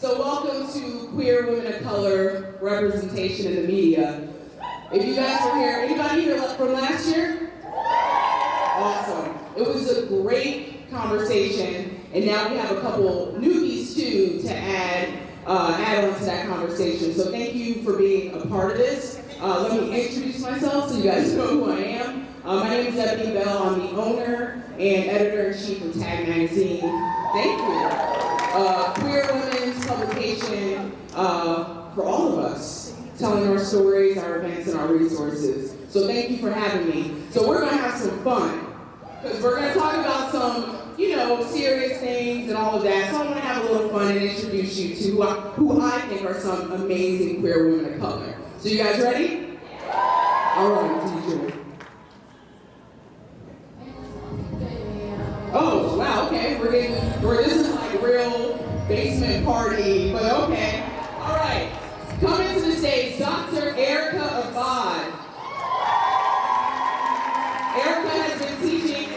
So welcome to Queer Women of Color Representation in the Media. If you guys were here, anybody here from last year? Awesome. It was a great conversation, and now we have a couple newbies too to add on to that conversation. So thank you for being a part of this. Let me introduce myself so you guys know who I am. My name is Ebone. I'm the owner and editor-in-chief of Tag Magazine. Thank you. Queer women's publication for all of us, telling our stories, our events, and our resources. So thank you for having me. So we're going to have some fun, because we're going to talk about some, serious things and all of that. So I want to have a little fun and introduce you to who I think are some amazing queer women of color. So you guys ready? All right, DJ. Oh, wow, okay. This is like real basement party, but okay. All right. Coming to the stage, Dr. Erika Ebone. Erika has been teaching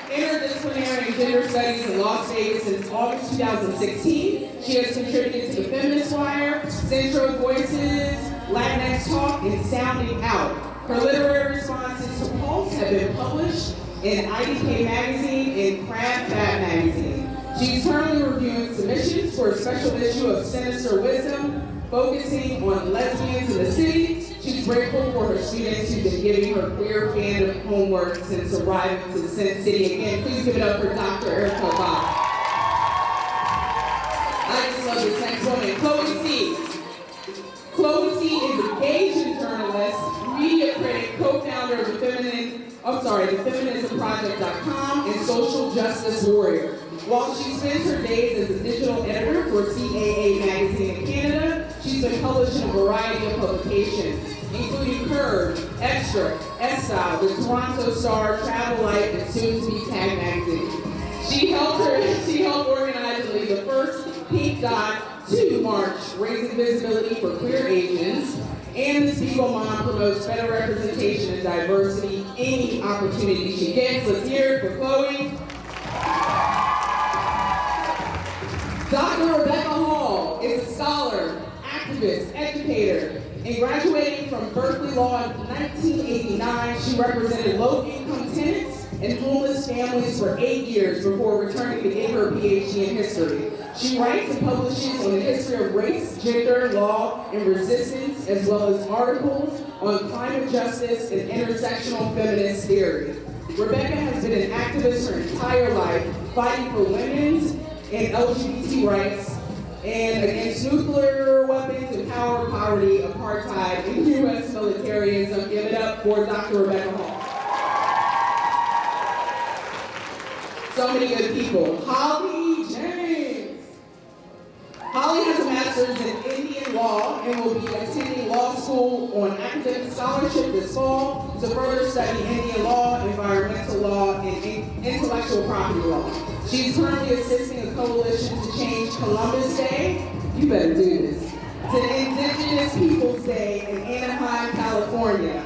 interdisciplinary and gender studies in Las Vegas since August 2016. She has contributed to the Feminist Wire, Central Voices, Latinx Talk, and Sounding Out. Her literary responses to Pulse have been published in IDK Magazine and Crab Fab Magazine. She's currently reviewing submissions for a special issue of Sinister Wisdom, focusing on lesbians in the city. She's grateful for her students who've been giving her queer fandom homework since arriving to the Sin City. Again, please give it up for Dr. Erika Ebone. I just love this next woman, Chloe C. Chloe C is a Asian journalist, media critic, co-founder of thefeminismproject.com, and social justice warrior. While she spends her days as a digital editor for CAA Magazine in Canada, she's been published in a variety of publications, including Curve, Extra, S-Style, the Toronto Star, Travel Life, and soon-to-be Tag Magazine. She helped organize and lead the first Pink Dot 2 March, raising visibility for queer Asians, and the Spiegel Mom promotes better representation and diversity any opportunity she gets. Let's hear it for Chloe. Dr. Rebecca Hall is a scholar, activist, educator, and graduating from Berkeley Law in 1989, she represented low-income tenants and homeless families for 8 years before returning to get her PhD in history. She writes and publishes on the history of race, gender, law, and resistance, as well as articles on climate justice and intersectional feminist theory. Rebecca has been an activist her entire life, fighting for women's and LGBT rights, and against nuclear weapons and power, poverty, apartheid, and U.S. militarism. Give it up for Dr. Rebecca Hall. So many good people. Holly James. Holly has a master's in Indian law and will be attending law school on academic scholarship this fall to further study Indian law, environmental law, and intellectual property law. She's currently assisting a coalition to change Columbus Day, you better do this, to Indigenous Peoples Day in Anaheim, California.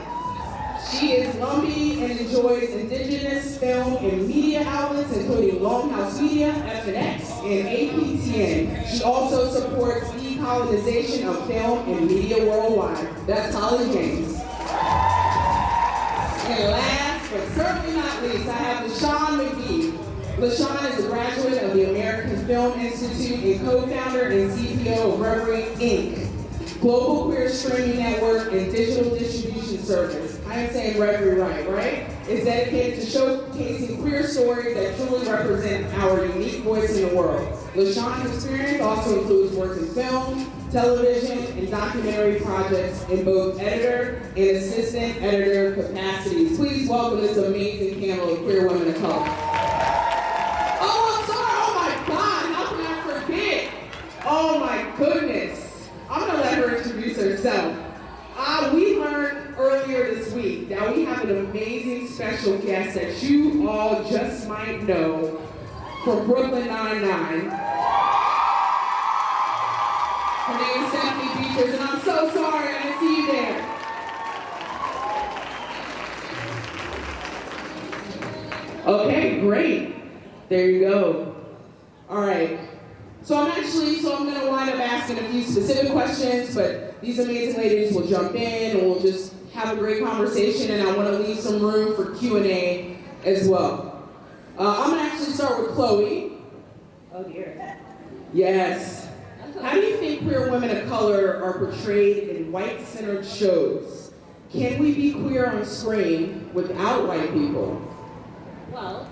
She is Lumbee and enjoys indigenous film and media outlets, including Longhouse Media, FNX, and APTN. She also supports decolonization of film and media worldwide. That's Holly James. And last, but certainly not least, I have LaShawn McGhee. LaShawn is a graduate of the American Film Institute and co-founder and CPO of Reverie, Inc., global queer streaming network and digital distribution service. I am saying Reverie right? It's dedicated to showcasing queer stories that truly represent our unique voice in the world. LaShawn's experience also includes work in film, television, and documentary projects in both editor and assistant editor capacities. Please welcome this amazing panel of queer women of color. Oh my goodness. I'm gonna let her introduce herself. We learned earlier this week that we have an amazing special guest that you all just might know from Brooklyn Nine-Nine. Her name is Beatriz, and I'm so sorry I didn't see you there. Okay, great. There you go. All right. So I'm gonna wind up asking a few specific questions, but these amazing ladies will jump in and we'll just have a great conversation, and I wanna leave some room for Q&A as well. I'm gonna actually start with Chloe. Oh dear. Yes. How do you think queer women of color are portrayed in white-centered shows? Can we be queer on screen without white people? Well,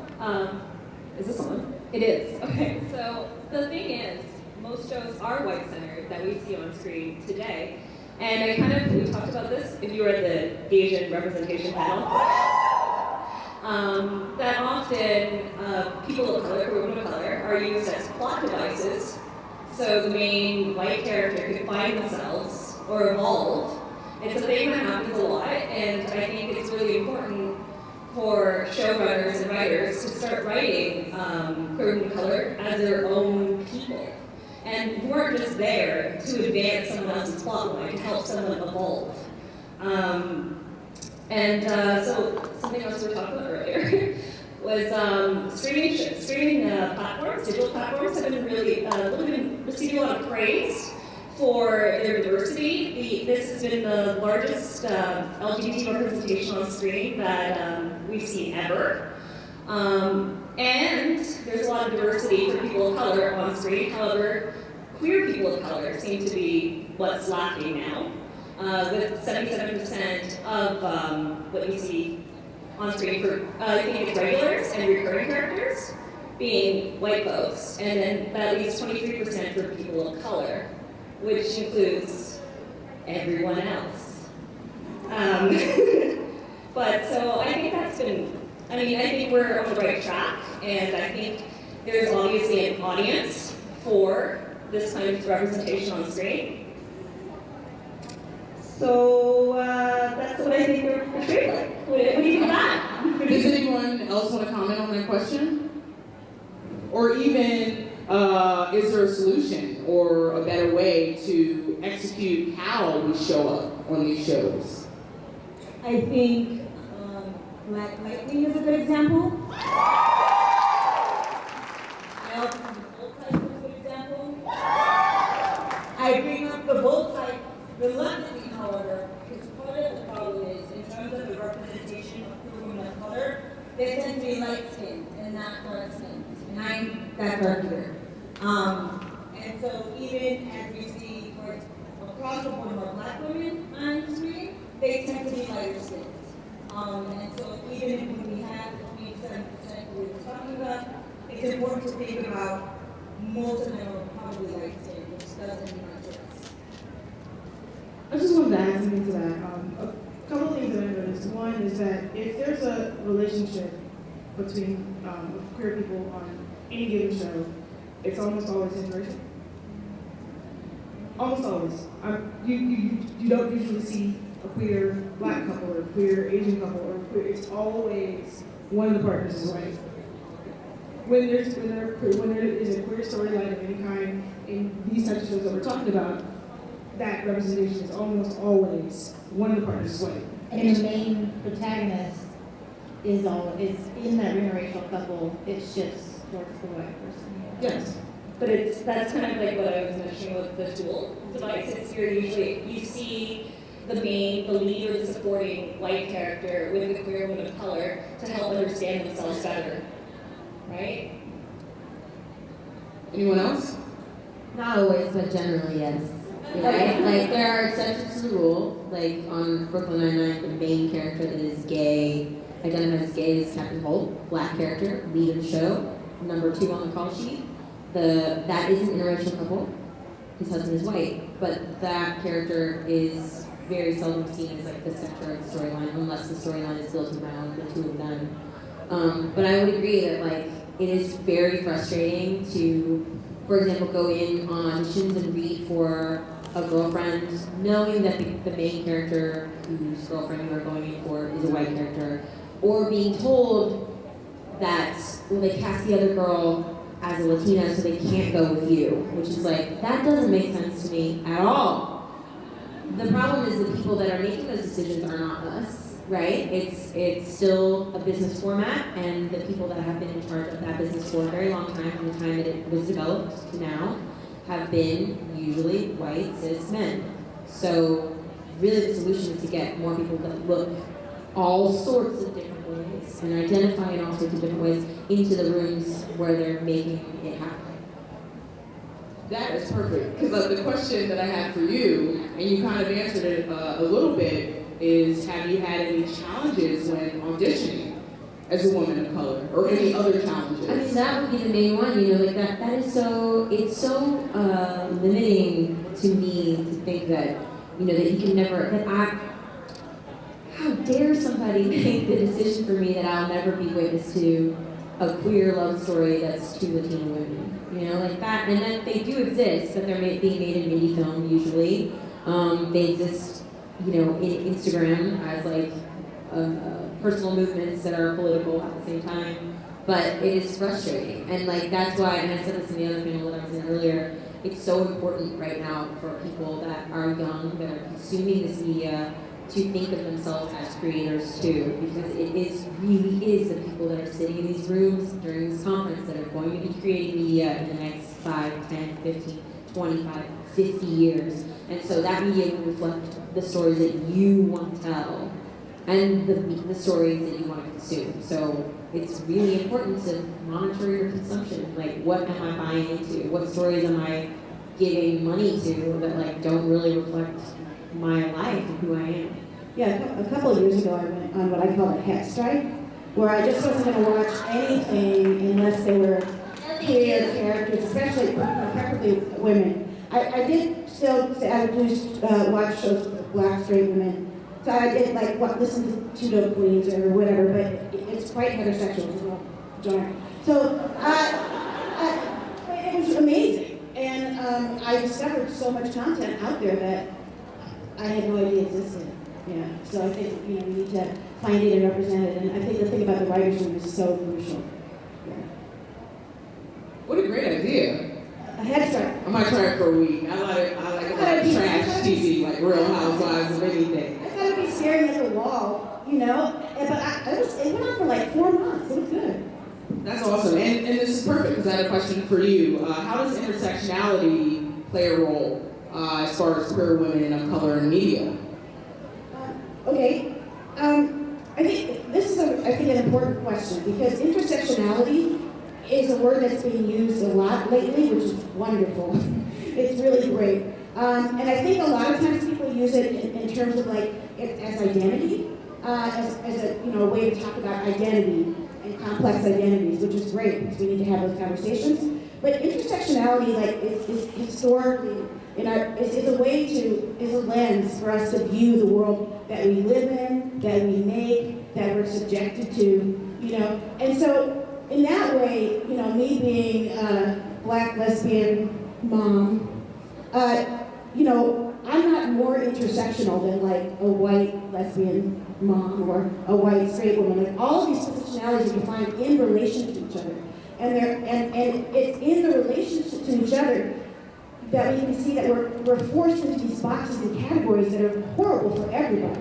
is this on? It is. Okay, so the thing is, most shows are white-centered that we see on screen today. And we talked about this if you were at the Asian representation panel, that often people of color, queer women of color, are used as plot devices. So the main white character could find themselves or evolve. It's a thing that happens a lot, and I think it's really important for showrunners and writers to start writing queer women of color as their own people. And who aren't just there to advance someone else's plotline, to help someone evolve. So something else we were talking about earlier was streaming platforms, digital platforms have been really receiving a lot of praise for their diversity. This has been the largest LGBT representation on screen that we've seen ever. And there's a lot of diversity for people of color on screen. However, queer people of color seem to be what's lacking now, with 77% of what you see on screen for, I think it's regulars and recurring characters being white folks, and then that leaves 23% for people of color, which includes everyone else. But so I think that's been, I think we're on the right track, and I think there's obviously an audience for this kind of representation on screen. So that's what I think we're portrayed like. What do you think of that? Does anyone else want to comment on that question? Or even, is there a solution or a better way to execute how we show up on these shows? I think Black Lightning is a good example. I bring up the bold type reluctantly, however, because part of the problem is, in terms of the representation of queer women of color, they tend to be light-skinned and not dark-skinned. And I'm that dark either. And so even as we see across the board more Black women on the screen, they tend to be lighter skinned. And so even if we have the 27% we were talking about, it's important to think about most of them are probably light skinned, which doesn't mean much to us. I just wanted to add something to that. A couple of things that I noticed. One is that if there's a relationship between queer people on any given show, it's almost always interracial. Almost always. You don't usually see a queer Black couple or a queer Asian couple or queer. It's always one of the partners is white. When there is a queer storyline of any kind in these types of shows that we're talking about, that representation is almost always one of the partners is white. And the main protagonist is in that interracial couple. It shifts towards the white person. Yes. But that's kind of like what I was mentioning with the tool device. You see the lead or the supporting white character with the queer woman of color to help understand themselves better, right? Anyone else? Not always, but generally, yes. Right? Like, there are exceptions to the rule. Like, on Brooklyn Nine-Nine, the main character that is gay, identified as gay, is Captain Holt, Black character, lead of the show, number 2 on the call sheet. That is an interracial couple. His husband is white, but that character is very seldom seen as like the center of the storyline, unless the storyline is built around the two of them. But I would agree that like it is very frustrating to, for example, go in on auditions and read for a girlfriend, knowing that the main character whose girlfriend you are going in for is a white character, or being told that when they cast the other girl as a Latina so they can't go with you, which is like, that doesn't make sense to me at all. The problem is the people that are making those decisions are not us. right? It's still a business format, and the people that have been in charge of that business for a very long time, from the time that it was developed to now, have been usually white cis men. So really the solution is to get more people that look all sorts of different ways and identify in all sorts of different ways into the rooms where they're making it happen. That is perfect, because the question that I had for you, and you kind of answered it a little bit, is have you had any challenges when auditioning as a woman of color, or any other challenges? I mean, that would be the main one, you know, like that is so, it's so limiting to me to think that, you know, that you can never, how dare somebody make the decision for me that I'll never be witness to a queer love story that's two Latino women, you know, like that, and then they do exist, but they're being made in indie film usually. They exist, you know, in Instagram as like personal movements that are political at the same time, but it is frustrating, and like that's why, and I said this in the other panel that I was in earlier, it's so important right now for people that are young, that are consuming this media, to think of themselves as creators too, because it really is the people that are sitting in these rooms during this conference that are going to be creating media in the next 5, 10, 15, 25, 50 years. And so that media will reflect the stories that you want to tell and the stories that you want to consume. So it's really important to monitor your consumption. Like, what am I buying into? What stories am I giving money to that like don't really reflect my life and who I am? Yeah, a couple of years ago I went on what I call a het strike, where I just wasn't going to watch anything unless they were queer characters, especially preferably women. I did still, I would just watch shows with black straight women. So I did like listen to Pseudo Queens or whatever, but it's quite heterosexual as well. So it was amazing, and I discovered so much content out there that I had no idea existed. Yeah, so I think, you know, we need to find it and represent it, and I think the thing about the writers' room is so crucial. Yeah. What a great idea. A head start. I might try it for a week. I like trash TV, like Real Housewives of anything. I thought I'd be staring at the wall, you know, but it went on for like 4 months. It was good. That's awesome, and this is perfect because I had a question for you. How does intersectionality play a role as far as queer women of color in media? Okay, I think this is an important question, because intersectionality is a word that's being used a lot lately, which is wonderful. It's really great. And I think a lot of times people use it in terms of like as identity, as a way to talk about identity and complex identities, which is great because we need to have those conversations. But intersectionality, like, is historically, is a way to, is a lens for us to view the world that we live in, that we make, that we're subjected to, you know. And so, in that way, you know, me being a black lesbian mom, you know, I'm not more intersectional than like a white lesbian mom or a white straight woman. Like, all of these positionalities you can find in relation to each other. And it's in the relationship to each other that we can see that we're forced into these boxes and categories that are horrible for everybody.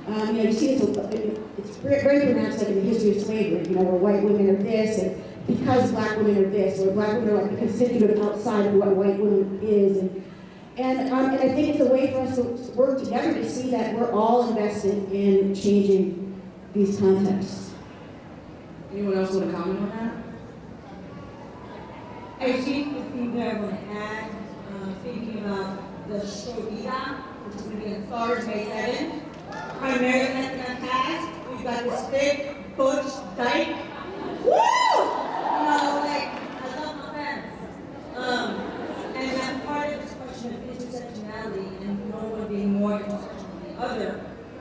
You know, you see it's very pronounced, like in the history of slavery, you know, where white women are this, and because black women are this, or black women are like the constitutive outside of what white women is. And I think it's a way for us to work together to see that we're all invested in changing these contexts. Anyone else want to comment on that? I think the thing that I want to add, thinking about the show Vida, which is going to be in Stars May 7th, primarily Latina cast. We've got this thick, butch dyke. Woo! You know, like, I love my fans. And that part of this question of intersectionality and no one being more intersectional than the other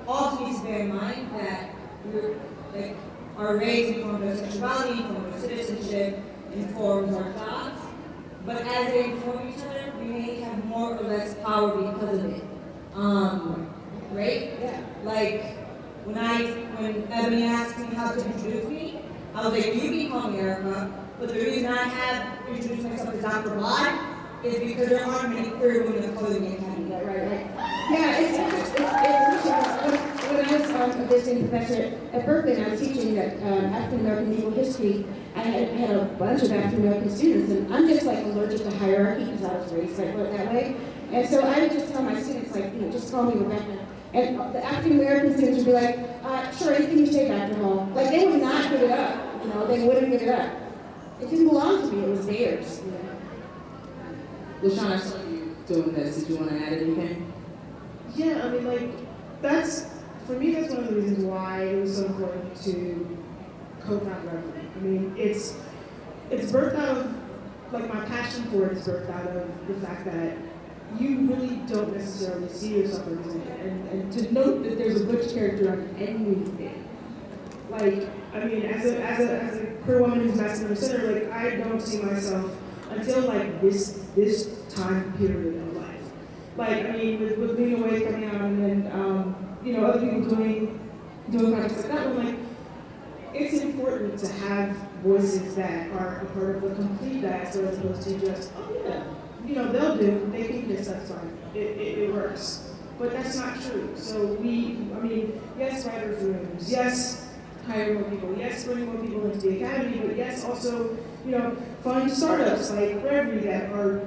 also needs to bear in mind that we're, like, our race informs our sexuality, informs our citizenship, informs our jobs, but as they inform each other, we may have more or less power because of it. Right? Yeah. Like, when Ebone asked me how to introduce me, I was like, you can call me Erika, but the reason I have introduced myself as Dr. Rod is because there aren't many queer women of color in the academy. Right. Yeah, it's interesting. When I was a visiting professor at Berkeley, and I was teaching African American legal history. I had a bunch of African American students, and I'm just like allergic to hierarchy because I was raised that way. And so I would just tell my students, like, just call me Rebecca. And the African American students would be like, sure, anything you say, Dr. Hall. Like, they would not give it up. They wouldn't give it up. It didn't belong to me, it was theirs. LaShawn, I saw you doing this. Did you want to add anything? Yeah, I mean, like, for me, that's one of the reasons why it was so important to co-found Reverend. I mean, it's birthed out of, like, my passion for it is birthed out of the fact that you really don't necessarily see yourself represented. And to note that there's a butch character on anything. Like, I mean, as a queer woman who's masculine center, like, I don't see myself until, like, this time period of life. Like, I mean, with Being Away coming out and then, other people doing projects like that, I'm like, it's important to have voices that are a part of the complete diaspora as opposed to just, they'll do, they can do this, that's fine, it works. But that's not true. So yes, writers' rooms, yes, hire more people, yes, bring more people into the academy, but yes, also, fund startups like Reverie that are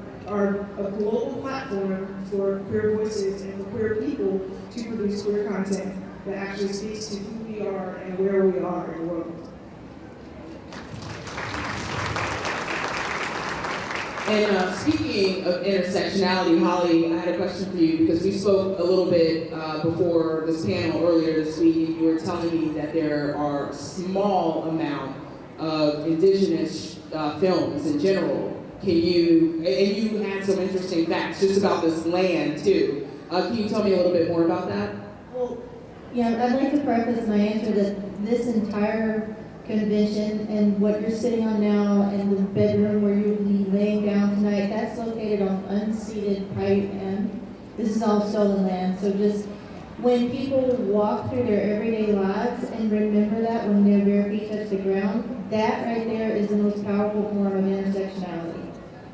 a global platform for queer voices and for queer people to produce queer content that actually speaks to who we are and where we are in the world. And speaking of intersectionality, Holly, I had a question for you because we spoke a little bit before this panel earlier this week, and you were telling me that there are a small amount of indigenous films in general. And you had some interesting facts just about this land too. Can you tell me a little bit more about that? Well, I'd like to preface my answer that this entire convention and what you're sitting on now and the bedroom where you'll be laying down tonight, that's located on unceded private land. This is all stolen land. So just when people walk through their everyday lives and remember that when their bare feet touch the ground, that right there is the most powerful form of intersectionality.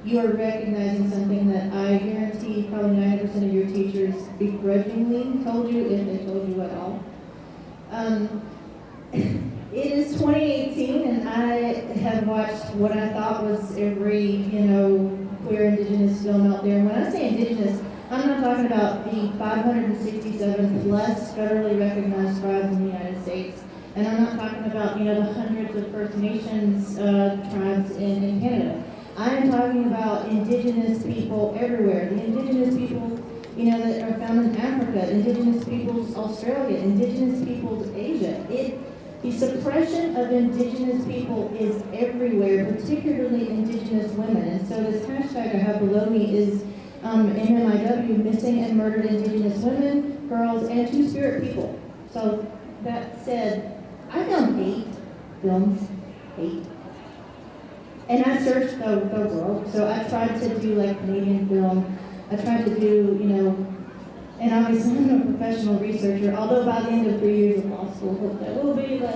You are recognizing something that I guarantee probably 90% of your teachers begrudgingly told you, if they told you at all. It is 2018, and I have watched what I thought was every, queer indigenous film out there. When I say indigenous, I'm not talking about the 567 plus federally recognized tribes in the United States. And I'm not talking about, the hundreds of First Nations tribes in Canada. I am talking about indigenous people everywhere. The indigenous people, that are found in Africa, indigenous peoples Australia, indigenous peoples Asia. The suppression of indigenous people is everywhere, particularly indigenous women. And so this hashtag I have below me is MMIW, Missing and Murdered Indigenous Women, Girls, and Two-Spirit People. So that said, I found 8 films, 8. And I searched the world. So I tried to do like Canadian film. I tried to do, and obviously I'm no professional researcher, although by the end of 3 years of law school, hopefully I will be, but,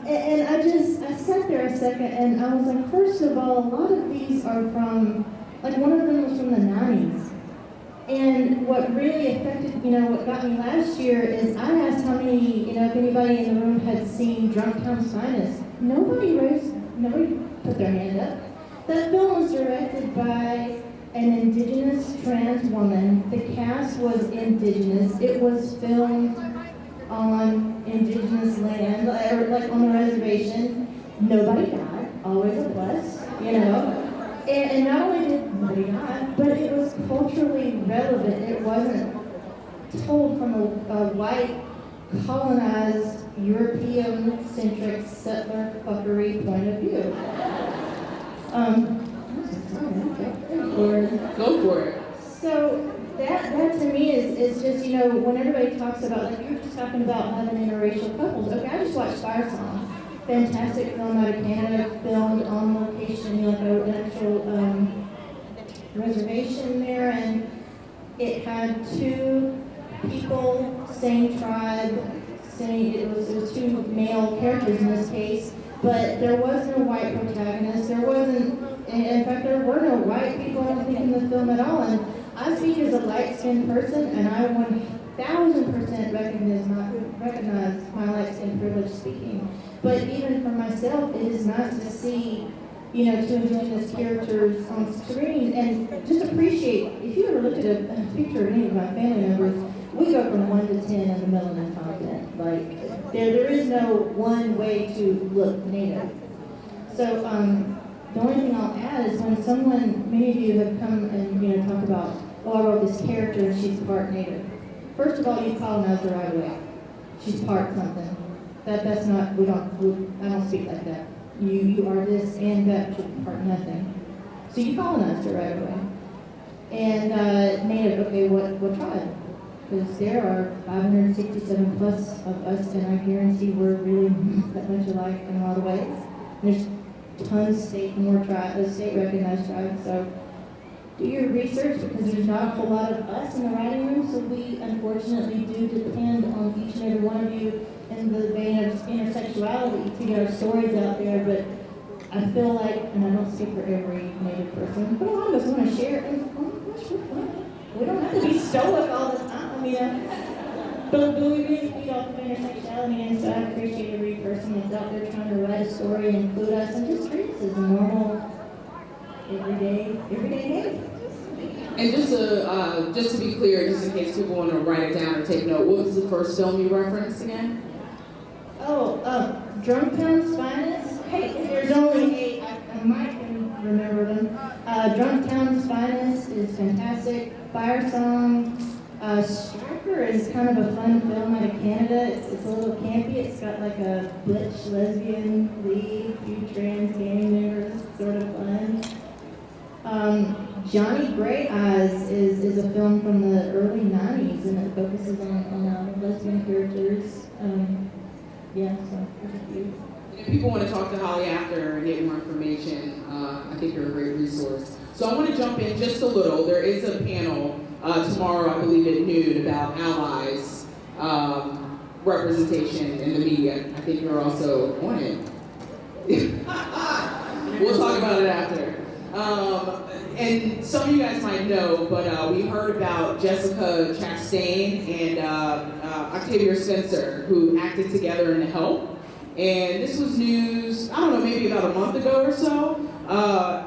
and I sat there a second and I was like, first of all, a lot of these are from, like one of them was from the 90s. And what really affected, what got me last year is I asked how many, if anybody in the room had seen Drunk Town's Finest. Nobody put their hand up. That film was directed by an indigenous trans woman. The cast was indigenous. It was filmed on indigenous land, or like on the reservation. Nobody died, always a plus, And not only did nobody die, but it was culturally relevant. It wasn't told from a white, colonized, European-centric settler fuckery point of view. Go for it. So that to me is just, when everybody talks about, like you were just talking about having interracial couples. Okay, I just watched Fire Song. Fantastic film out of Canada, filmed on location, like an actual reservation there, and it had 2 people, same tribe, it was 2 male characters in this case, but there was no white protagonist. There wasn't, in fact, there were no white people, I don't think, in the film at all. And I speak as a light-skinned person, and I 1000% recognize my light skin privilege speaking. But even for myself, it is nice to see, two indigenous characters on screen and just appreciate. If you ever looked at a picture of any of my family members, we go from 1 to 10 in the melanin content. Like, there is no one way to look native. So, the only thing I'll add is when many of you have come and, talk about, oh, I wrote this character and she's part native. First of all, you colonized her right away. She's part something. That's not, I don't speak like that. You are this and that, but part nothing. So you colonized her right away. And native, okay, what tribe? Because there are 567 plus of us, and I guarantee we're really that much alike in a lot of ways. There's tons state recognized tribes, so do your research because there's not a whole lot of us in the writing room, so we unfortunately do depend on each and every one of you in the vein of intersexuality to get our stories out there. But I feel like, and I don't speak for every Native person, but a lot of us want to share, and oh my gosh, we're fun. We don't have to be stoic all the time. But we really feed off of intersectionality, and so I appreciate every person that's out there trying to write a story and include us and just treat us as a normal, everyday Native. And just to be clear, just in case people want to write it down or take note, what was the first film you referenced again? Oh, Drunktown's Finest. Hey, there's only I might can remember them. Drunktown's Finest is fantastic. Fire Song. Striker is kind of a fun film out of Canada. It's a little campy. It's got like a butch lesbian lead, few trans gang members. It's sort of fun. Johnny Gray Eyes is a film from the early 90s, and it focuses on lesbian characters. Yeah, so there's a few. If people want to talk to Holly after and get more information, I think you're a great resource. So I want to jump in just a little. There is a panel tomorrow, I believe at noon, about allies representation in the media. I think you're also on it. We'll talk about it after. And some of you guys might know, but we heard about Jessica Chastain and Octavia Spencer, who acted together in Help. And this was news, I don't know, maybe about a month ago or so.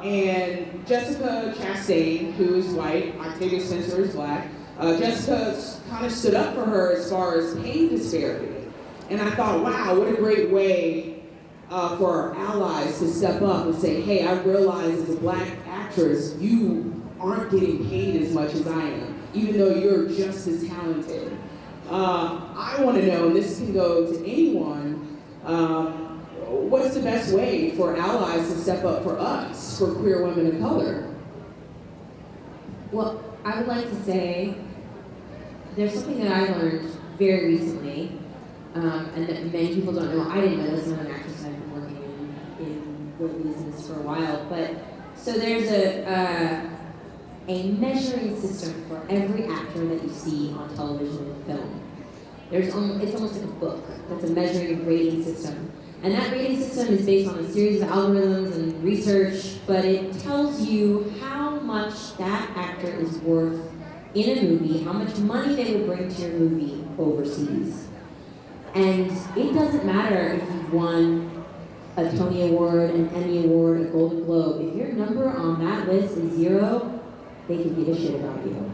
And Jessica Chastain, who is white, Octavia Spencer is black, Jessica kind of stood up for her as far as pay disparity. And I thought, wow, what a great way for our allies to step up and say, hey, I realize as a black actress, you aren't getting paid as much as I am, even though you're just as talented. I want to know, and this can go to anyone, what's the best way for allies to step up for us, for queer women of color? Well, I would like to say there's something that I learned very recently, and that many people don't know. I didn't know this. I'm an actress. I've been working in the business for a while. But so there's a measuring system for every actor that you see on television and film. It's almost like a book. That's a measuring and grading system. And that rating system is based on a series of algorithms and research, but it tells you how much that actor is worth in a movie, how much money they will bring to your movie overseas. And it doesn't matter if you've won a Tony Award, an Emmy Award, a Golden Globe. If your number on that list is 0, they can give a shit about you.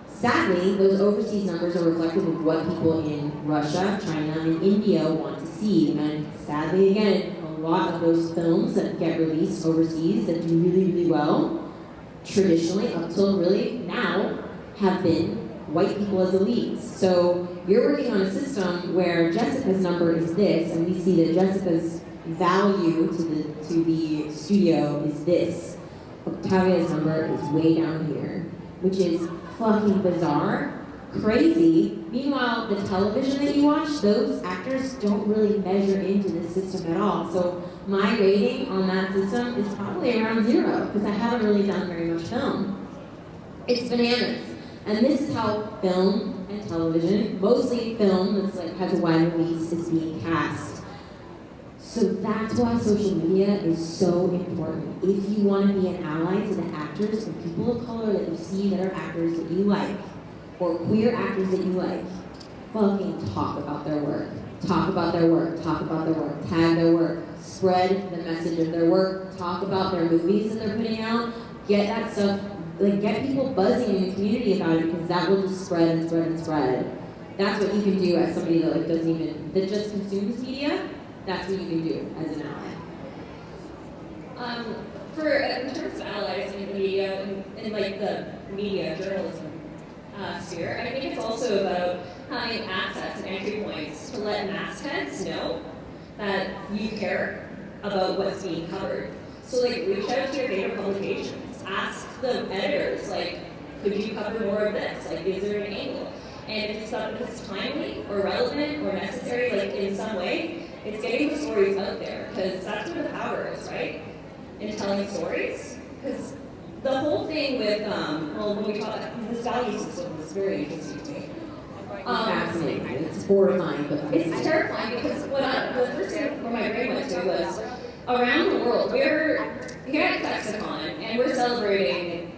Sadly, those overseas numbers are reflective of what people in Russia, China, and India want to see. And sadly, again, a lot of those films that get released overseas that do really, really well, traditionally, up till really now, have been white people as the leads. So you're working on a system where Jessica's number is this, and we see that Jessica's value to the studio is this. Octavia's number is way down here, which is fucking bizarre, crazy. Meanwhile, the television that you watch, those actors don't really measure into this system at all. So my rating on that system is probably around 0, because I haven't really done very much film. It's bananas. And this is how film and television, mostly film that's like has a wide release, is being cast. So that's why social media is so important. If you want to be an ally to the actors and people of color that you see that are actors that you like, or queer actors that you like, fucking talk about their work. Talk about their work, talk about their work, tag their work, spread the message of their work, talk about their movies that they're putting out, get that stuff, like get people buzzing in the community about it, because that will just spread and spread and spread. That's what you can do as somebody that like that just consumes media. That's what you can do as an ally. In terms of allies in the media, in like the media journalism sphere, I think it's also about having access and entry points to let mastheads know that you care about what's being covered. So like reach out to your favorite publications, ask the editors, like, could you cover more of this? Like, is there an angle? And if it's something that's timely or relevant or necessary, like in some way, it's getting the stories out there, because that's where the power is, right? In telling stories. Because the whole thing with, when we talk about this value system is very interesting to me. Fascinating. It's horrifying, but it's terrifying, because the first thing where my brain went to was around the world. We're here at ClexaCon, and we're celebrating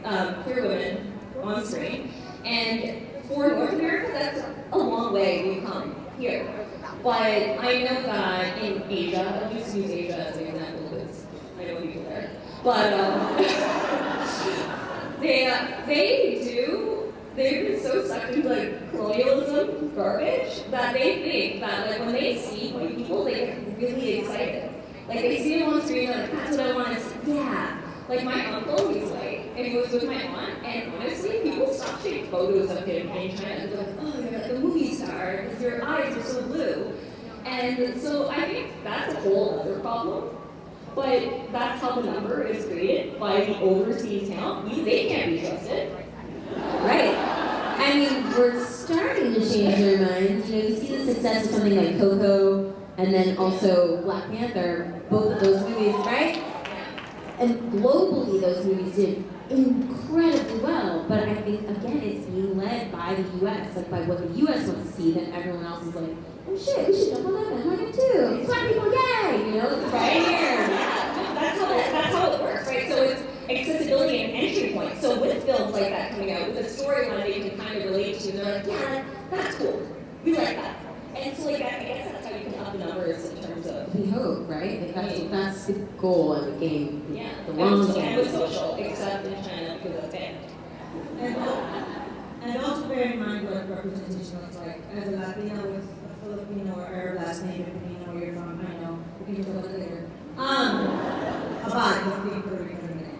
queer women on screen. And for North America, that's a long way we've come here. But I know that in Asia, I'll just use Asia as an example because I know people there. But they've been so sucked into like colonialism garbage that they think that like when they see white people, they get really excited. Like they see them on screen, like that's what I want to see. Yeah. Like my uncle, he's white, and he was with my aunt, and honestly, people stopped taking photos of him in China. They're like, oh, you're like the movie star, because your eyes are so blue. And so I think that's a whole other problem. But that's how the number is created by the overseas talent. They can't be trusted. right. I mean, we're starting to change their minds. You know, you see the success of something like Coco, and then also Black Panther, both of those movies, right? And globally, those movies did incredibly well, but I think, again, it's being led by the U.S., like by what the U.S. wants to see, then everyone else is like, oh shit, we should jump on that bandwagon too. Black people, yay! You know, it's right here. Yeah, that's how it works, right? So it's accessibility and entry point. So with films like that coming out, with a storyline they can kind of relate to, they're like, yeah, that's cool. We like that. And so, like, I guess that's how you can up the numbers in terms of. We hope, right? Like that's the goal of the game. Yeah. The long and game. with social, except in China because it's banned. And also bear in mind what representation looks like. As a Latina with a Filipino or Arab last name, depending on where you're from, I know, we can talk about it later. About being Puerto Rican in a minute.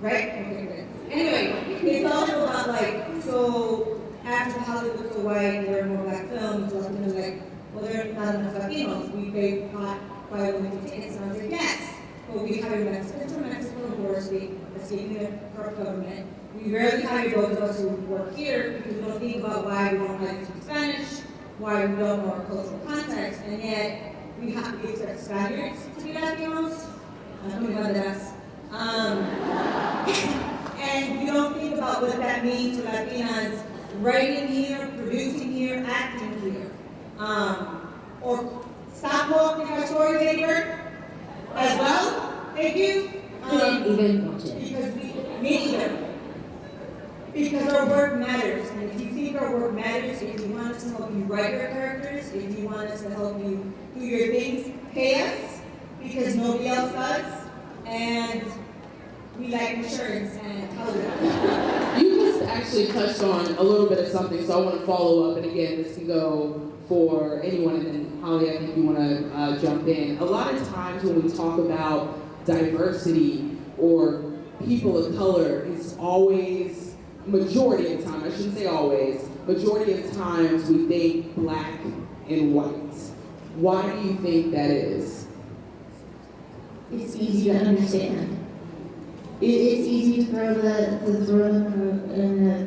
Right? Okay, good. Anyway, it's also about like, so after Hollywood's so white, there are more black films, Latinos like, well, there are not enough Latinos. We pay hot $5 tickets, and I was like, yes. But we hire Mexicans from Mexico, of course, escaping the corrupt government. We rarely hire those of us who work here because we don't think about why we don't like to speak Spanish, why we don't know our cultural context, and yet we have to expect Spaniards to be Latinos. And we don't think about what that means to Latinas writing here, producing here, acting here. Or stop walking our story paper as well. Thank you. Didn't even watch it. Because me either. Because our work matters. And if you think our work matters, if you want us to help you write your characters, if you want us to help you do your things, pay us. Because nobody else does. And we like insurance and television. You just actually touched on a little bit of something, so I want to follow up. And again, this can go for anyone, and then Holly, I think you want to jump in. A lot of times when we talk about diversity or people of color, it's always, majority of the time, I shouldn't say always, majority of the times we think black and white. Why do you think that is? It's easy to understand. It's easy to throw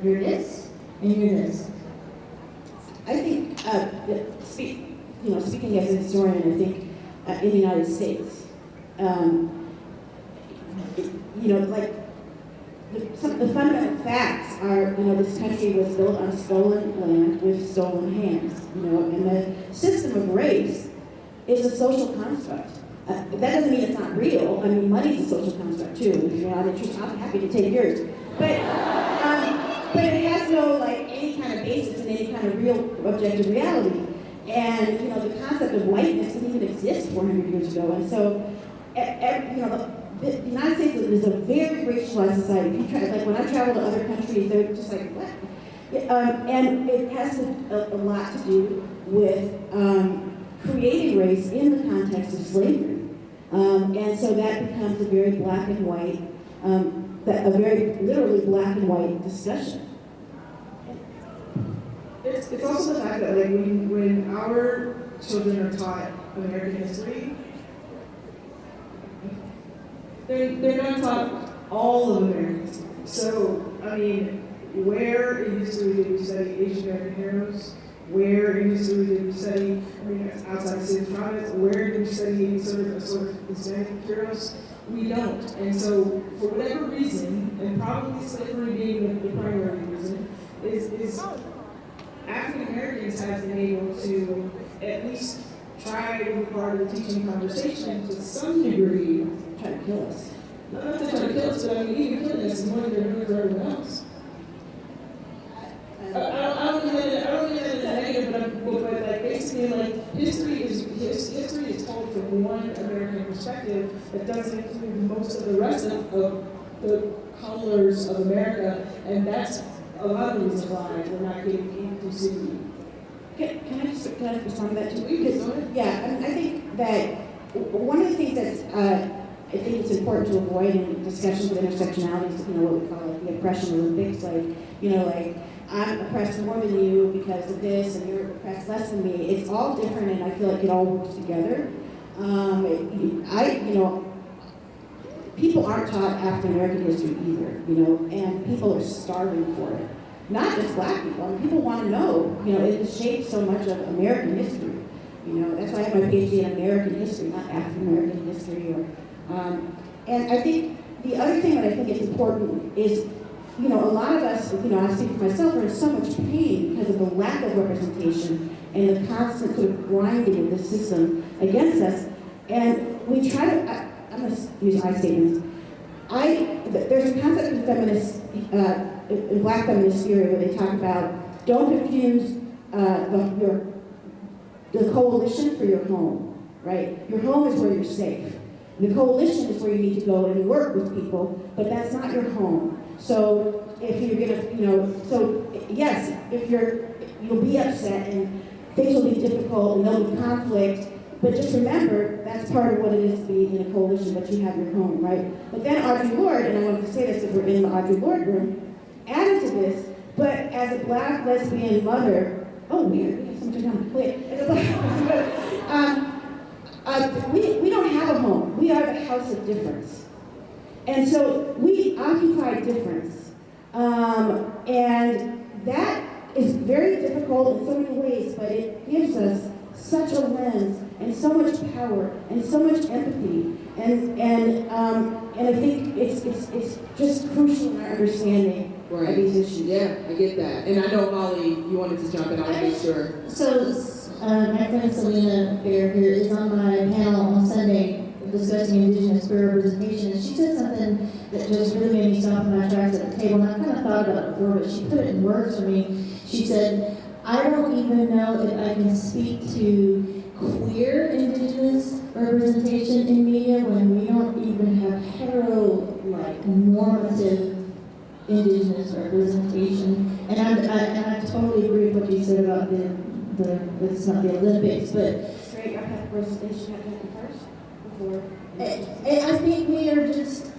you're this and you're this. I think, speaking as a historian, I think in the United States, the fundamental facts are, this country was built on stolen land with stolen hands, and the system of race is a social construct. That doesn't mean it's not real. I mean, money's a social construct too. If you're not interested, I'm happy to take yours. But it has no basis in any kind of real objective reality. And, you know, the concept of whiteness didn't even exist 400 years ago. And so, you know, the United States is a very racialized society. If you try, like when I travel to other countries, they're just like, what? And it has a lot to do with creating race in the context of slavery. And so that becomes a very black and white, a very literally black and white discussion. It's also the fact that like when our children are taught American history, they're not taught all of American history. So, I mean, where in history did we study Asian American heroes? Where in history did we study, I mean, outside the state of province, where did we study any sort of Hispanic heroes? We don't. And so, for whatever reason, and probably slavery being the primary reason, is African Americans have been able to at least try to be part of the teaching conversation to some degree. Try to kill us. Not that they're trying to kill us, but I mean, even killing us is more than they're doing for everyone else. I don't mean that in a negative, but like basically, like history is told from one American perspective that doesn't include most of the rest of the colors of America, and that's a lot of the reasons why we're not getting inclusivity. Can I just respond to that too? Please, Because, go ahead. yeah, I mean, I think that one of the things that's I think it's important to avoid in discussions of intersectionality is, you know, what we call like the oppression Olympics, like, you know, like I'm oppressed more than you because of this, and you're oppressed less than me. It's all different, and I feel like it all works together. You know, people aren't taught African American history either, you know, and people are starving for it. Not just black people. I mean, people want to know, you know, it shapes so much of American history. You know, that's why I have my PhD in American history, not African American history. And I think the other thing that I think is important is, you know, a lot of us, you know, I speak for myself, are in so much pain because of the lack of representation and the constant sort of grinding of the system against us. And we try to, I'm going to use I statements. There's a concept in feminist, in black feminist theory where they talk about don't confuse the coalition for your home, right? Your home is where you're safe. The coalition is where you need to go and work with people, but that's not your home. So if you're gonna, you know, so yes, you'll be upset and things will be difficult and there'll be conflict, but just remember, that's part of what it is to be in a coalition, but you have your home, right? But then Audre Lorde, and I wanted to say this because we're in the Audre Lorde room, added to this, but as a black lesbian mother, oh weird, we have so much time to wait. As a black, we don't have a home. We are the house of difference. And so we occupy difference. And that is very difficult in so many ways, but it gives us such a lens and so much power and so much empathy. And I think it's just crucial in our understanding of these issues. Yeah, I get that. And I know, Molly, you wanted to jump in. I want to make sure. So, my friend Selena Bear here is on my panel on Sunday discussing Indigenous queer representation, and she said something that just really made me stop in my tracks at the table, and I kind of thought about it before, but she put it in words for me. She said, I don't even know if I can speak to queer Indigenous representation in media when we don't even have hetero, normative Indigenous representation. And I totally agree with what you said about it's not the Olympics, but Straight up representation happened first before. I think we are just,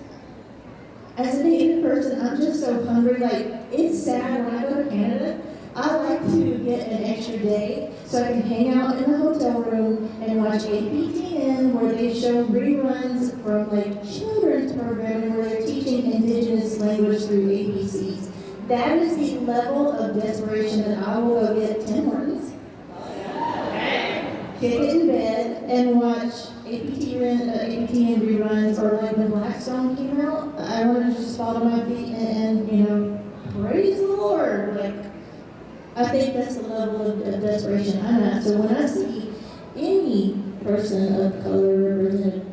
as a Native person, I'm just so hungry. Like, it's sad when I go to Canada, I like to get an extra day so I can hang out in the hotel room and watch APTN where they show reruns from children's programming where they're teaching Indigenous language through ABCs. That is the level of desperation that I will go get Tim Hortons, kick it in bed, and watch APTN reruns, or when Blackstone came out. I want to just fall to my feet and praise the Lord. I think that's the level of desperation I'm at. So when I see any person of color represented,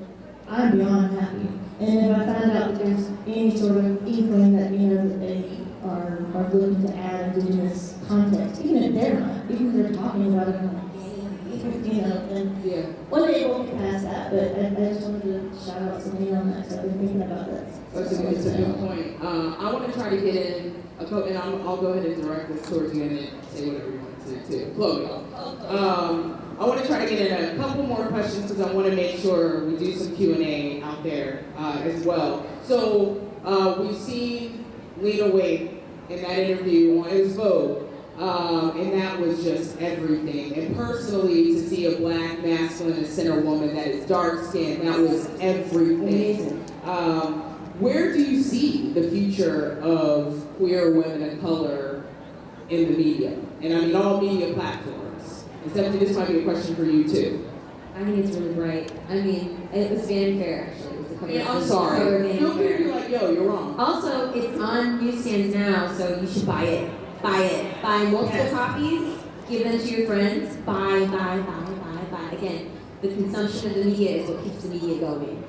I'm beyond happy. And if I find out that there's any sort of inkling that that they are looking to add Indigenous context, even if they're not, even if they're talking about it, I'm like, then Yeah. one day we'll get past that, but I just wanted to shout out something on that, so I've been thinking about that. It's a good point. I want to try to get in a couple, and I'll go ahead and direct this towards you and then say whatever you want to too. Chloe. I want to try to get in a couple more questions because I want to make sure we do some Q&A out there as well. So we've seen Lena Waithe in that interview on his Vogue, and that was just everything. And personally, to see a black, masculine, and center woman that is dark skinned, that was everything. Where do you see the future of queer women of color in the media? And I mean all media platforms. And Stephanie, this might be a question for you too. I think it's really bright. I mean, it was Vanity Fair actually. It was the cover. Yeah, I'm it was sorry. the cover of Vanity Feel free to Fair. be like, yo, you're wrong. Also, it's on newsstands now, so you should buy it. Buy it. Buy multiple copies. Give them to your friends. Buy. Again, the consumption of the media is what keeps the media going.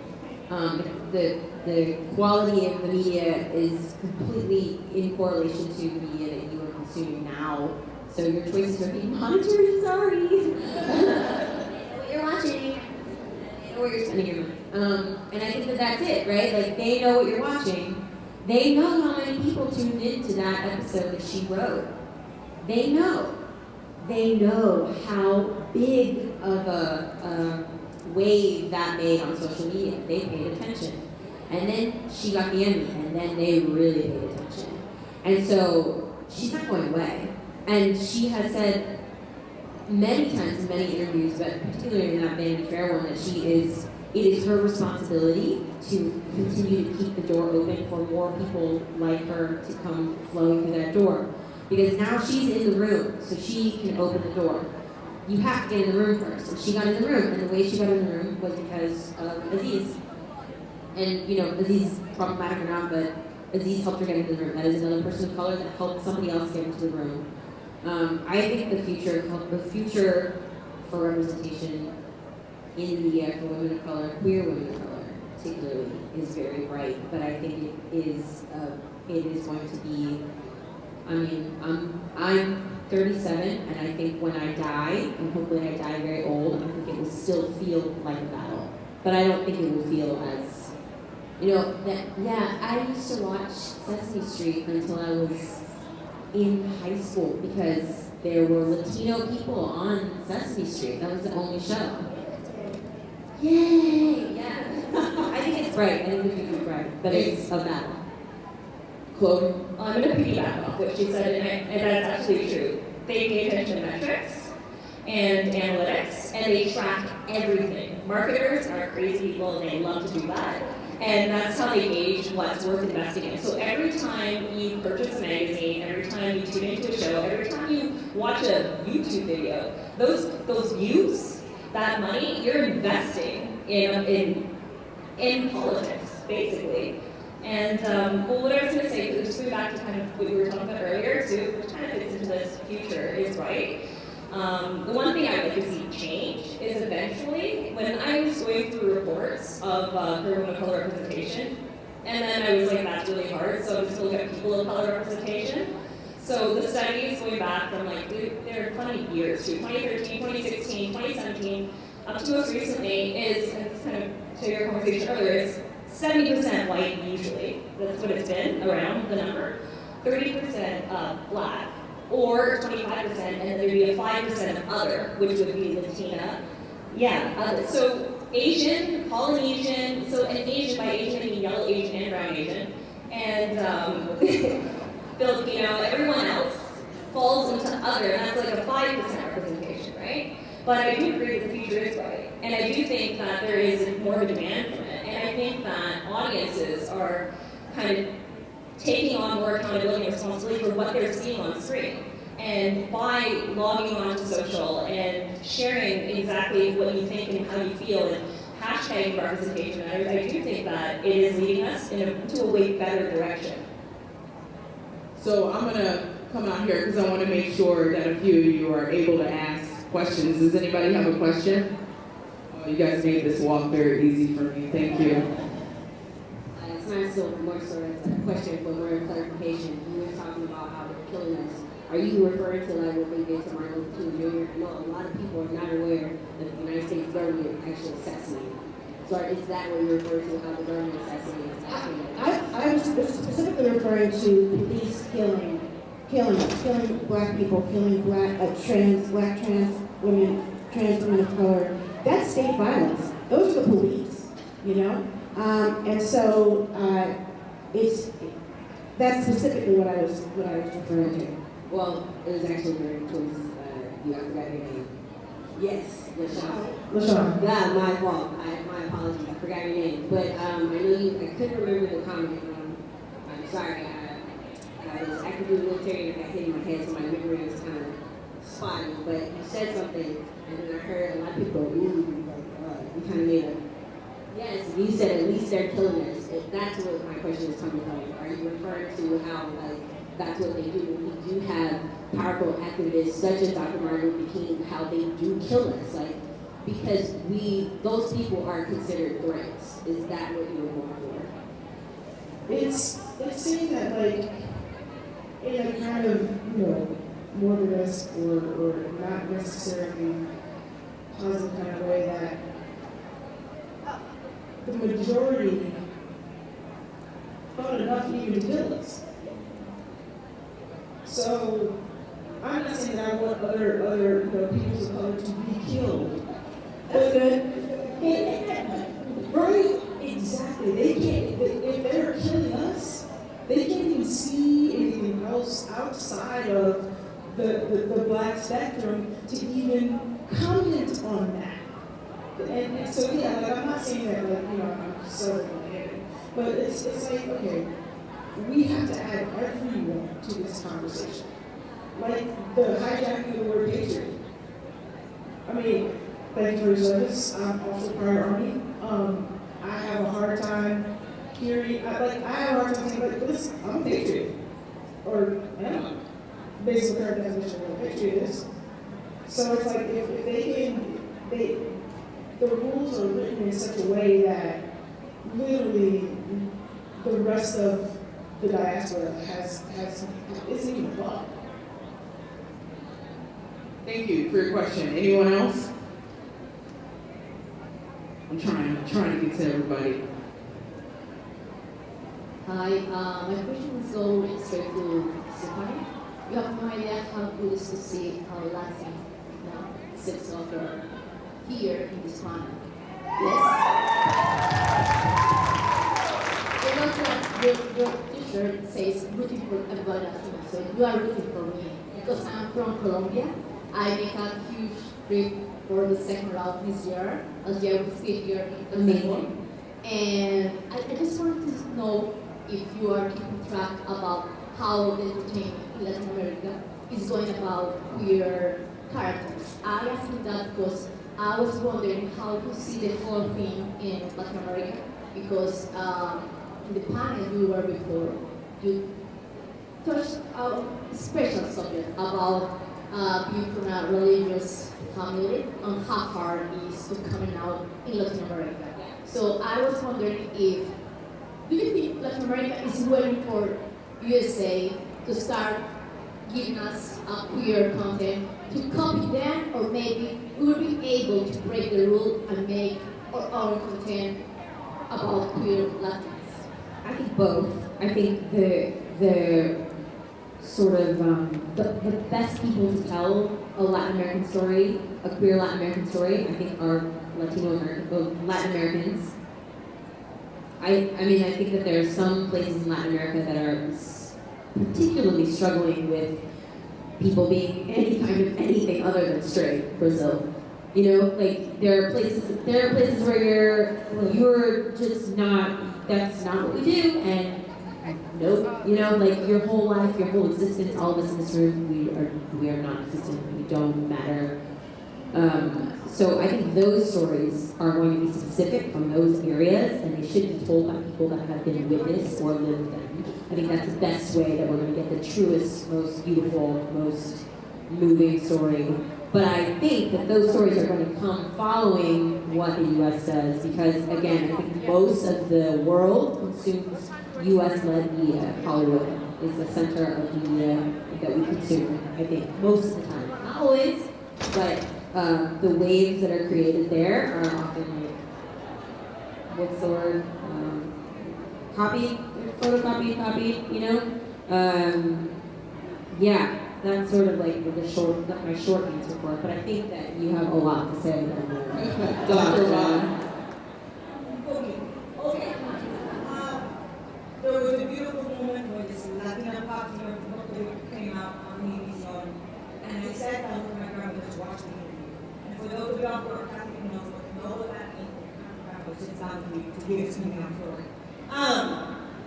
The quality of the media is completely in correlation to the media that you are consuming now. So your choices are being monitored. Sorry. You know what you're watching. You know where you're spending your money. And I think that's it, right? Like they know what you're watching. They know how many people tuned into that episode that she wrote. They know. They know how big of a wave that made on social media. They paid attention. And then she got the Emmy, and then they really paid attention. And so she's not going away. And she has said many times in many interviews, but particularly in that Vanity Fair one, that it is her responsibility to continue to keep the door open for more people like her to come flowing through that door. Because now she's in the room, so she can open the door. You have to get in the room first. And she got in the room, and the way she got in the room was because of Aziz. And, you know, Aziz is problematic or not, but Aziz helped her get into the room. That is another person of color that helped somebody else get into the room. I think the future for representation in the media for women of color, queer women of color particularly, is very bright. But I think it is going to be. I mean, I'm 37, and I think when I die, and hopefully I die very old, I think it will still feel like a battle. But I don't think it will feel as, you know, I used to watch Sesame Street until I was in high school because there were Latino people on Sesame Street. That was the only show. Yay! Yeah. I think it's bright. I think the future is bright, but it's a battle. Chloe? I'm going to piggyback off what she said, and that's absolutely true. They pay attention to metrics and analytics, and they track everything. Marketers are crazy people, and they love to do that. And that's how they gauge what's worth investing in. So every time you purchase a magazine, every time you tune into a show, every time you watch a YouTube video, those views, that money, you're investing in politics, basically. And what I was going to say, just going back to kind of what we were talking about earlier, too, which kind of fits into this future, is right. The one thing I'd like to see change is eventually, when I was going through reports of queer women of color representation, and then I was like, that's really hard, so I'm just going to look at people of color representation. So the studies going back from like, there are plenty of years too, 2013, 2016, 2017, up to most recently is, and it's kind of to your conversation earlier, is 70% white usually. That's what it's been around, the number. 30% black, or 25%, and then there'd be a 5% of other, which would be Latina. Yeah, other. So Asian, Polynesian, so an Asian, by Asian I mean yellow Asian and brown Asian, and Filipino, everyone else falls into other, and that's like a 5% representation, right? But I do agree that the future is bright, and I do think that there is more of a demand for it, and I think that audiences are kind of taking on more accountability and responsibility for what they're seeing on screen. And by logging on to social and sharing exactly what you think and how you feel and hashtagging representation, I do think that it is leading us into a way better direction. So I'm going to come out here because I want to make sure that a few of you are able to ask questions. Does anybody have a question? Oh, you guys made this walk very easy for me. Thank you. It's not more so as a question, but more clarification. You were talking about how the killers Are you referring to like what they did to Martin Luther King Jr.? No, a lot of people are not aware that the United States government actually assassinated. So is that what you're referring to, how the government assassinated? I was specifically referring to police killing black people, killing black trans women, trans women of color. That's state violence. Those are the police, you know? And so that's specifically what I was referring to. Well, it was actually very towards you. I forgot your name. Yes, LaShawn. Yeah, my fault. My apologies. I forgot your name. But I know I couldn't remember the comment. I'm sorry. I was active in the military and I got hit in my head, so my memory was kind of spotty. But you said something, and then I heard a lot of people go, ooh, like, you kind of made a, yes, you said at least they're killing us. That's what my question is coming from. Are you referring to how, like, that's what they do? We do have powerful activists such as Dr. Martin Luther King, how they do kill us, like, because those people are considered threats. Is that what you were going for? It's saying that, like, in a kind of, morbidous or not necessarily positive kind of way, that the majority thought enough to even kill us. So I'm not saying that I want other peoples of color to be killed. That's good. Right? Exactly. They can't, if they're killing us, they can't even see anything else outside of the black spectrum to even comment on that. And so yeah, like I'm not saying that like, I'm celebrating, but it's like, okay, we have to add everyone to this conversation. Like the hijacking of the word patriot. I mean, thank you for your service. I'm also prior Army. I have a hard time hearing, I have a hard time saying, like, listen, I'm a patriot. Or am I? Based on the current definition of what a patriot is. So it's like, if the rules are written in such a way that literally the rest of the diaspora isn't even involved. Thank you for your question. Anyone else? I'm trying to get to everybody. Hi, my question is going straight to Stephanie. You have no idea how good it is to see how Latin sex worker here in this panel. Yes? Your t-shirt says rooting for everybody Latino, so you are rooting for me. Because I'm from Colombia, I make a huge trip for the second round this year, as you will see here in ClexaCon. And I just wanted to know if you are keeping track about how the entertainment in Latin America is going about queer characters. I asked you that because I was wondering how to see the whole thing in Latin America, because in the panel you were before, you touched a special subject about being from a religious family and how hard it is to coming out in Latin America. So I was wondering do you think Latin America is waiting for USA to start giving us queer content to copy them, or maybe we will be able to break the rule and make our own content about queer Latins? I think both. I think the sort of the best people to tell a Latin American story, a queer Latin American story, I think are Latin Americans. I mean, I think that there are some places in Latin America that are particularly struggling with people being any kind of anything other than straight. Brazil, like there are places where you're just not. That's not what we do, and nope. Like your whole life, your whole existence, all of us in this room, we are non-existent. We don't matter. So I think those stories are going to be specific from those areas, and they should be told by people that have been witnessed or lived them. I think that's the best way that we're going to get the truest, most beautiful, most moving story. But I think that those stories are going to come following what the U.S. does, because again, I think most of the world consumes U.S.-led media, Hollywood is the center of media that we consume, I think, most of the time. Not always, but the waves that are created there are often like, what's the word? Photocopy, you know? Yeah, that's sort of like my short answer for it, but I think that you have a lot to say about that. Dr. Ron. Okay. There was a beautiful moment when this Latina pop singer came out on BBC, and I sat down with my grandmother to watch the movie. And for those of y'all who are Catholic, know what that means. My grandmother sits down with me to give it to me on story.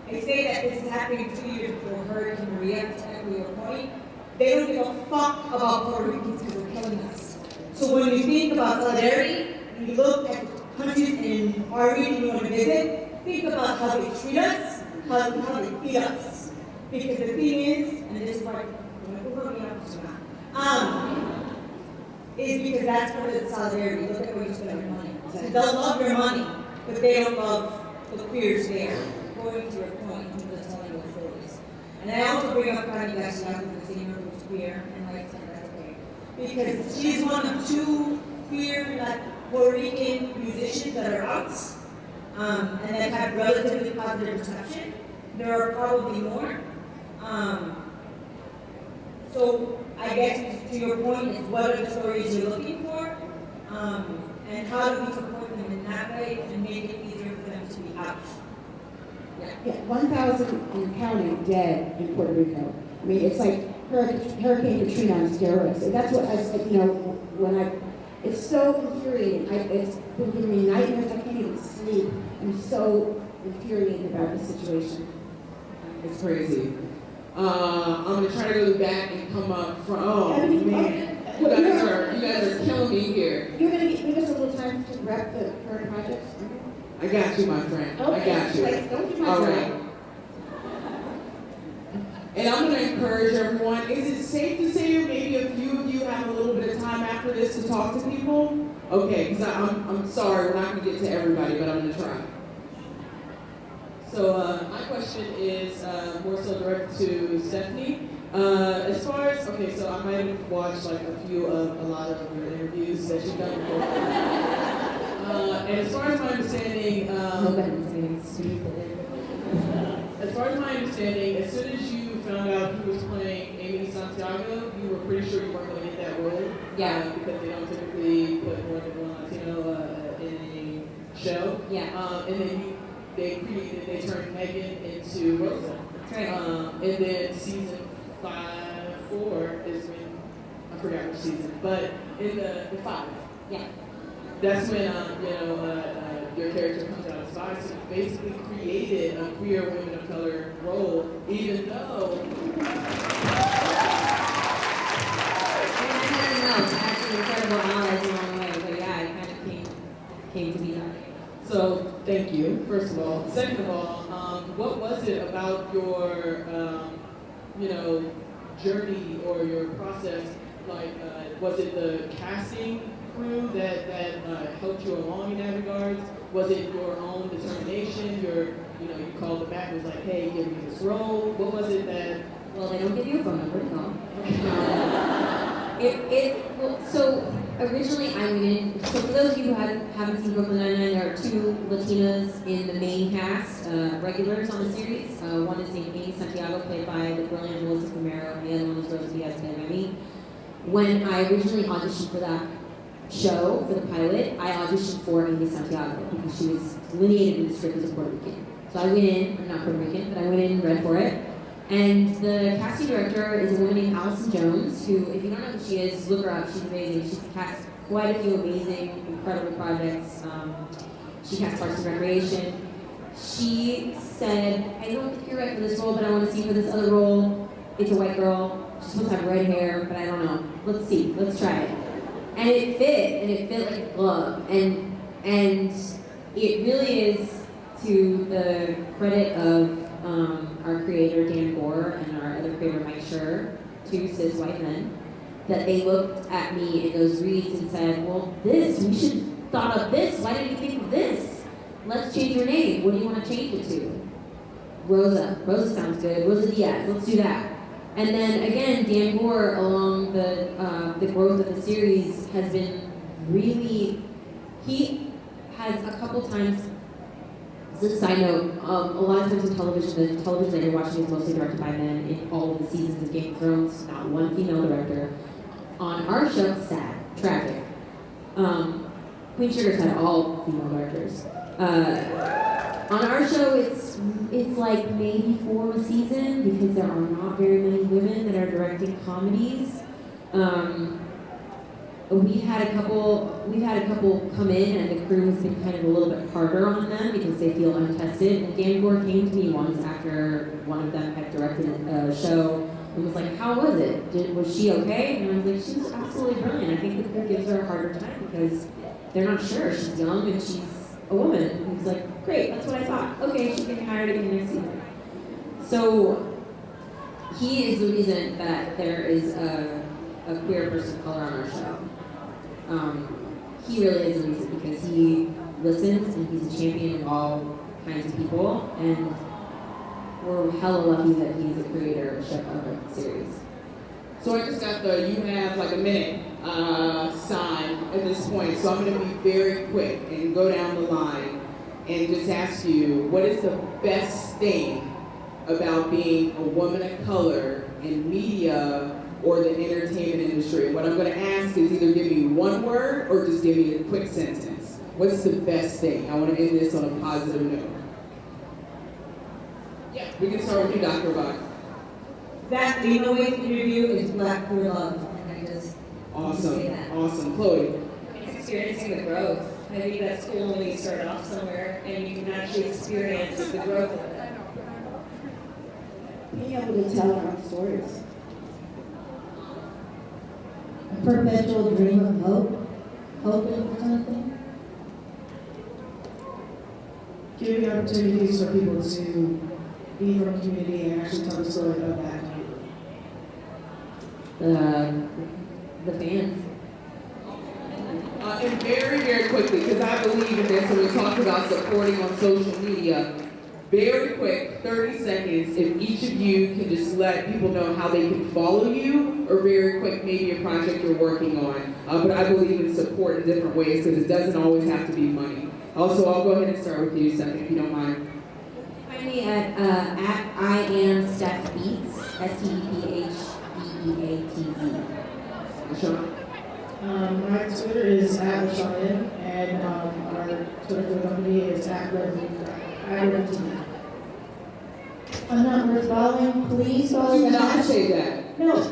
They say that this is happening 2 years before Hurricane Maria, to echo your point. They don't give a fuck about Puerto Ricans because they're killing us. So when you think about solidarity, when you look at the countries in our region you want to visit, think about how they treat us, how they feed us. Because the thing is, and this is why is because that's part of the solidarity. Look at where you spend your money. So they'll love your money, but they don't love the queers there. Going to your point, I'm just telling you the stories. And I also bring up Connie Garcia, who's the singer who's queer and likes it, that's okay. Because she's one of two queer, like, Puerto Rican musicians that are out, and that have relatively positive reception. There are probably more. So I guess to your point is what are the stories you're looking for, and how do we support them in that way and make it easier for them to be out? Yeah, 1,000 and counting dead in Puerto Rico. I mean, it's like Hurricane Katrina on steroids. And that's what I said, you know, it's so infuriating. It's been giving me nightmares. I can't even sleep. I'm so infuriated about the situation. It's crazy. I'm gonna try to go back and come up from. Oh man, you guys are killing me here. You're gonna give us a little time to wrap the current projects. I got you, my friend. Okay. I got you. Like, don't do my All job. right. And I'm gonna encourage everyone. Is it safe to say maybe a few of you have a little bit of time after this to talk to people? Okay, because I'm sorry, we're not gonna get to everybody, but I'm gonna try. So my question is more so directed to Stephanie. As far as, okay, so I might have watched like a lot of your interviews that you've done before. And as far as my understanding, as soon as you found out who was playing Amy Santiago, you were pretty sure you weren't going to get that role. Yeah. Because they don't typically put more than one Latino in a show. Yeah. And then they turned Megan into Rosa. That's right. And then season 4 is when, I forgot which season, but in the 5. Yeah. That's when, your character comes out as bi, so you basically created a queer women of color role, even though... Actually incredible allies along the way, but yeah, it kind of came to be that. So, thank you, first of all. Second of all, what was it about your, journey or your process? Like, was it the casting crew that helped you along in that regards? Was it your own determination? You called them back and was like, hey, give me this role. What was it that? Well, they don't give you a phone number, no. So originally I went in, so for those of you who haven't seen Brooklyn Nine-Nine, there are 2 Latinas in the main cast, regulars on the series. One is named Amy Santiago, played by the brilliant Melissa Romero, and the other one is Rose Diaz, played by me. When I originally auditioned for that show, for the pilot, I auditioned for Amy Santiago because she was delineated in the script as a Puerto Rican. So I went in, I'm not Puerto Rican, but I went in and read for it. And the casting director is a woman named Allison Jones, who, if you don't know who she is, look her up, she's amazing. She's cast quite a few amazing, incredible projects. She cast Parks and Recreation. She said, I don't think you're right for this role, but I want to see for this other role. It's a white girl, she's supposed to have red hair, but I don't know. Let's see, let's try it. And it fit like a glove. And it really is to the credit of our creator, Dan Gore, and our other creator, Mike Schur, 2 cis white men, that they looked at me in those reads and said, well, we should thought of this. Why didn't you think of this? Let's change your name. What do you want to change it to? Rosa sounds good. Rosa Diaz, let's do that. And then again, Dan Gore, along the growth of the series, has been really, he has a couple times, as a side note, a lot of times in television, the television that you're watching is mostly directed by men in all of the seasons of Game of Thrones, not one female director. On our show, sad, tragic. Queen Sugar's had all female directors. On our show, it's like maybe 4 a season because there are not very many women that are directing comedies. We've had a couple come in, and the crew has been kind of a little bit harder on them because they feel untested. And Dan Gore came to me once after one of them had directed a show and was like, "How was it? Was she okay?" And I was like, "She was absolutely brilliant. I think the crew gives her a harder time because they're not sure. She's young and she's a woman." And he was like, "Great, that's what I thought. Okay, she's getting hired again next season." So he is the reason that there is a queer person of color on our show. He really is the reason because he listens and he's a champion of all kinds of people, and we're hella lucky that he's a creator of a series. So I just got the "you have like a minute" sign at this point, so I'm going to be very quick and go down the line and just ask you, what is the best thing about being a woman of color in media or the entertainment industry? What I'm going to ask is either give me one word or just give me a quick sentence. What's the best thing? I want to end this on a positive note. Yeah, we can start with you, Dr. Bach. That the innovative interview is Black Queer Love, and I just Awesome, say that. awesome. Chloe. It's experiencing the growth. I think that school when you start off somewhere and you can actually experience the growth of it. Being able to tell our own stories. A perpetual dream of hope, hoping for something. Giving opportunities for people to be from a community and actually tell the story of that community. The fans. And very, very quickly, because I believe in this, and we talked about supporting on social media. Very quick, 30 seconds, if each of you can just let people know how they can follow you, or very quick, maybe a project you're working on. But I believe in support in different ways, because it doesn't always have to be money. Also, I'll go ahead and start with you, Stephanie, if you don't mind. Find me at I am Steph Beats, STEPHBEATZ. LaShawn? My Twitter is at LaShawn, and our Twitter for the company is at RedTV. I'm not worth following. Please follow Do the not hashtag. say that. No,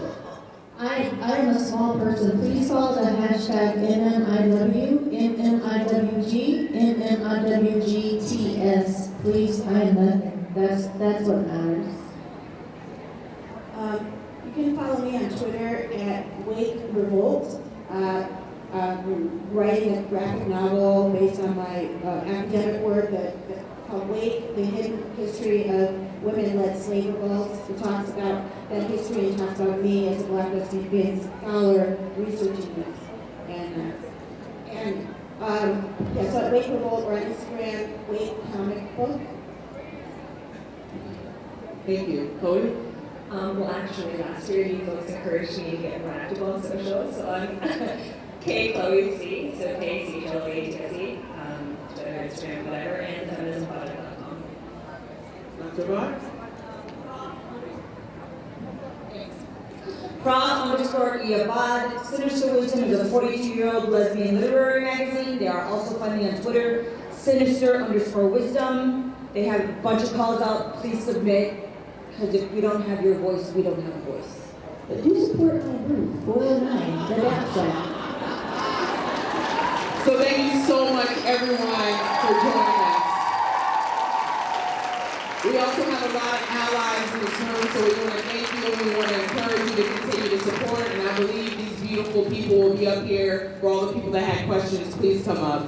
I am a small person. Please follow the hashtag NMIW, NMIWG, NMIWGTS. Please, I am nothing. That's what matters. You can follow me on Twitter at Wake Revolt. I'm writing a graphic novel based on my academic work called Wake, the Hidden History of Women-Led Slave Revolts. It talks about that history and talks about me as a Black lesbian scholar researching this. So at Wake Revolt or on Instagram, Wake Comic Book. Thank you. Chloe? Well, actually, last year you folks encouraged me to get more active on social, so I'm K Chloe C, so KCHLATSE, Twitter, Instagram, whatever, and feminismproject.com. Dr. Bach? Prof_Iabad. Sinister Wisdom is a 42-year-old lesbian literary magazine. They are also finding on Twitter, Sinister_Wisdom. They have a bunch of calls out. Please submit, because if we don't have your voice, we don't have a voice. But do support my group, 409, the Abstract. So thank you so much, everyone, for joining us. We also have a lot of allies in this room, so we want to thank you and we want to encourage you to continue to support. And I believe these beautiful people will be up here. For all the people that had questions, please come up.